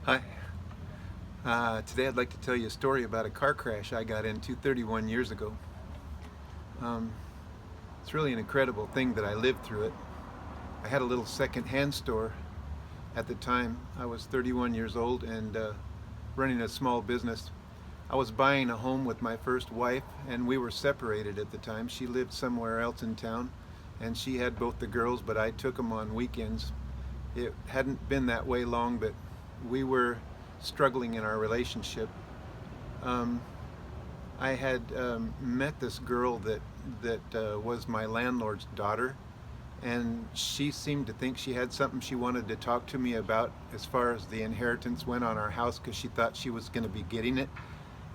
Hi. Today I'd like to tell you a story about a car crash I got into 31 years ago. Um, it's really an incredible thing that I lived through it. I had a little second-hand store at the time. I was 31 years old and running a small business. I was buying a home with my first wife, and we were separated at the time. She lived somewhere else in town, and she had both the girls, but I took them on weekends. It hadn't been that way long, but we were struggling in our relationship. Um, I had met this girl that was my landlord's daughter, and she seemed to think she had something she wanted to talk to me about as far as the inheritance went on our house, because she thought she was going to be getting it,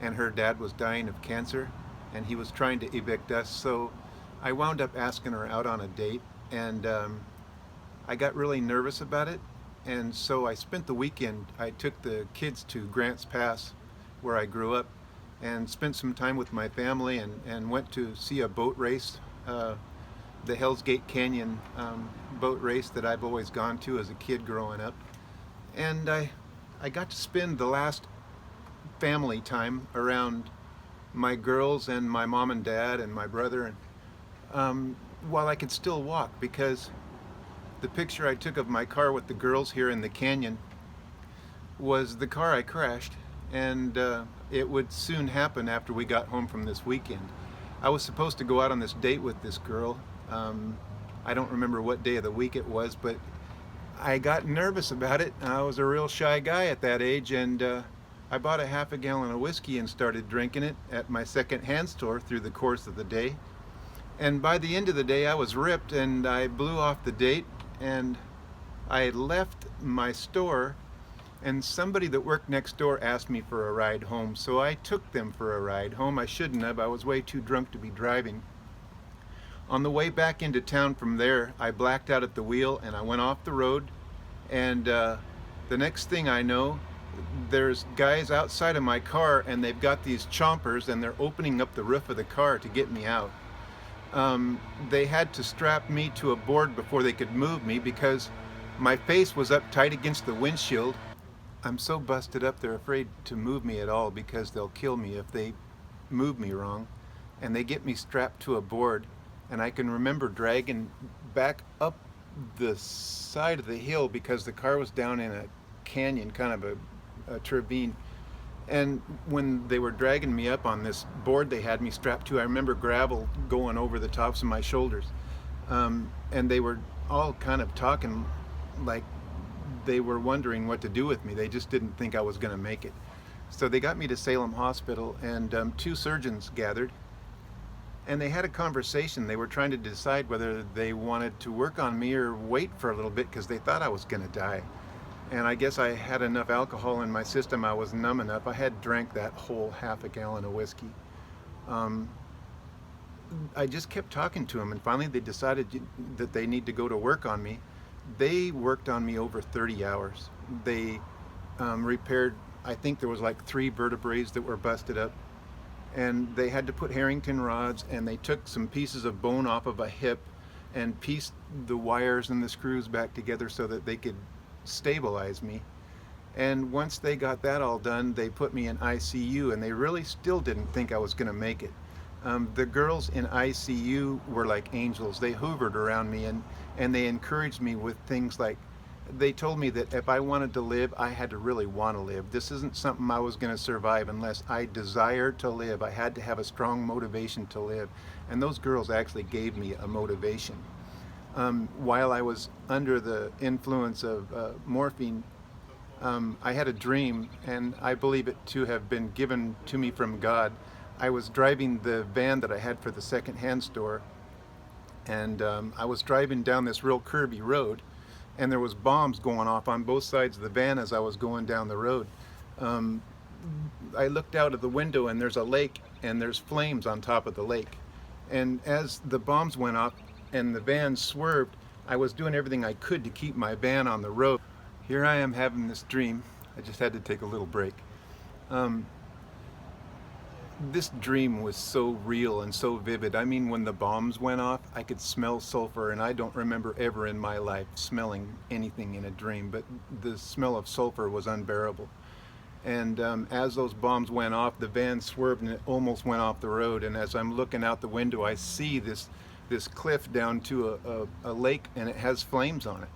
and her dad was dying of cancer, and he was trying to evict us. So I wound up asking her out on a date, and I got really nervous about it, and so I spent the weekend. I took the kids to Grants Pass, where I grew up, and spent some time with my family, and went to see a boat race, the Hell's Gate Canyon boat race that I've always gone to as a kid growing up. And I got to spend the last family time around my girls and my mom and dad and my brother, and while I could still walk, because the picture I took of my car with the girls here in the canyon was the car I crashed, and it would soon happen after we got home from this weekend. I was supposed to go out on this date with this girl. I don't remember what day of the week it was, but I got nervous about it. I was a real shy guy at that age, and I bought a half a gallon of whiskey and started drinking it at my second-hand store through the course of the day. And by the end of the day, I was ripped, and I blew off the date, and I had left my store, and somebody that worked next door asked me for a ride home, so I took them for a ride home. I shouldn't have. I was way too drunk to be driving. On the way back into town from there, I blacked out at the wheel, and I went off the road, and the next thing I know, there's guys outside of my car, and they've got these chompers, and they're opening up the roof of the car to get me out. They had to strap me to a board before they could move me, because my face was up tight against the windshield. I'm so busted up, they're afraid to move me at all because they'll kill me if they move me wrong. And they get me strapped to a board, and I can remember dragging back up the side of the hill because the car was down in a canyon, kind of a ravine. And when they were dragging me up on this board they had me strapped to, I remember gravel going over the tops of my shoulders. And they were all kind of talking like they were wondering what to do with me. They just didn't think I was going to make it. So they got me to Salem Hospital, and two surgeons gathered, and they had a conversation. They were trying to decide whether they wanted to work on me or wait for a little bit, because they thought I was going to die. And I guess I had enough alcohol in my system. I was numb enough. I had drank that whole half a gallon of whiskey. I just kept talking to them, and finally they decided that they need to go to work on me. They worked on me over 30 hours. They repaired, I think there was like 3 vertebrae that were busted up, and they had to put Harrington rods, and they took some pieces of bone off of a hip and pieced the wires and the screws back together so that they could stabilize me. And once they got that all done, they put me in ICU, and they really still didn't think I was going to make it. The girls in ICU were like angels. They hovered around me, and they encouraged me with things like, they told me that if I wanted to live, I had to really want to live. This isn't something I was going to survive unless I desired to live. I had to have a strong motivation to live. And those girls actually gave me a motivation. While I was under the influence of morphine, I had a dream, and I believe it to have been given to me from God. I was driving the van that I had for the second-hand store, and I was driving down this real curvy road, and there was bombs going off on both sides of the van as I was going down the road. I looked out of the window, and there's a lake, and there's flames on top of the lake. And as the bombs went off and the van swerved, I was doing everything I could to keep my van on the road. Here I am having this dream. I just had to take a little break. This dream was so real and so vivid. I mean, when the bombs went off, I could smell sulfur, and I don't remember ever in my life smelling anything in a dream, but the smell of sulfur was unbearable. And as those bombs went off, the van swerved and it almost went off the road. And as I'm looking out the window, I see this cliff down to a lake, and it has flames on it.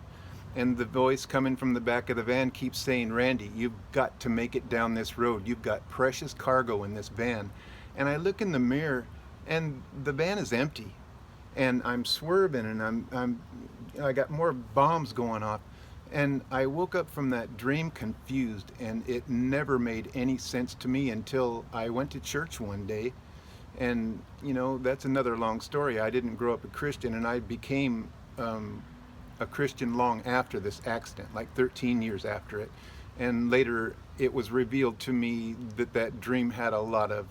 And the voice coming from the back of the van keeps saying, "Randy, you've got to make it down this road. You've got precious cargo in this van." And I look in the mirror, and the van is empty. And I'm swerving, and I got more bombs going off. And I woke up from that dream confused, and it never made any sense to me until I went to church one day. And, that's another long story. I didn't grow up a Christian, and I became a Christian long after this accident, like 13 years after it. And later it was revealed to me that that dream had a lot of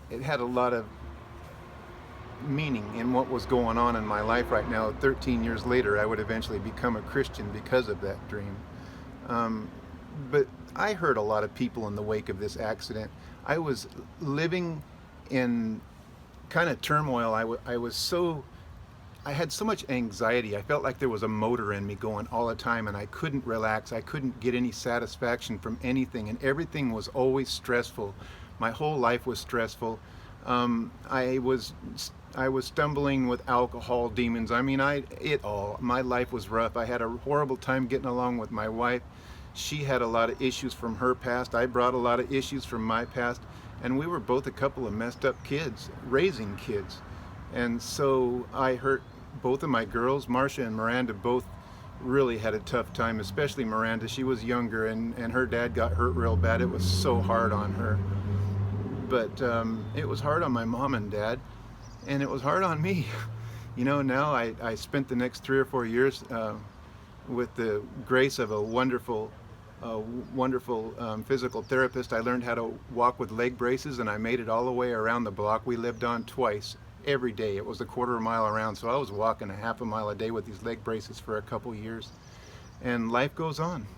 it had a lot of meaning in what was going on in my life right now. 13 years later, I would eventually become a Christian because of that dream. But I hurt a lot of people in the wake of this accident. I was living in kind of turmoil. I had so much anxiety. I felt like there was a motor in me going all the time, and I couldn't relax. I couldn't get any satisfaction from anything, and everything was always stressful. My whole life was stressful. I was stumbling with alcohol demons. I mean, my life was rough. I had a horrible time getting along with my wife. She had a lot of issues from her past. I brought a lot of issues from my past, and we were both a couple of messed up kids, raising kids. And so I hurt both of my girls. Marcia and Miranda both really had a tough time, especially Miranda. She was younger, and her dad got hurt real bad. It was so hard on her. But it was hard on my mom and dad, and it was hard on me. Now I spent the next 3 or 4 years with the grace of a wonderful physical therapist. I learned how to walk with leg braces, and I made it all the way around the block we lived on twice. Every day. It was a quarter mile around, so I was walking a half a mile a day with these leg braces for a couple years, and life goes on.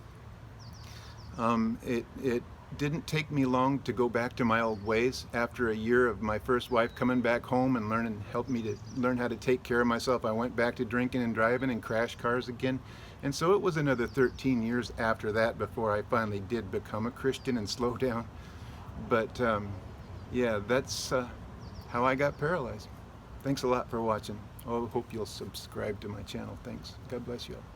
It didn't take me long to go back to my old ways. After a year of my first wife coming back home and helped me to learn how to take care of myself, I went back to drinking and driving and crash cars again. And so it was another 13 years after that before I finally did become a Christian and slow down. But yeah, that's how I got paralyzed. Thanks a lot for watching. I hope you'll subscribe to my channel. Thanks. God bless you all.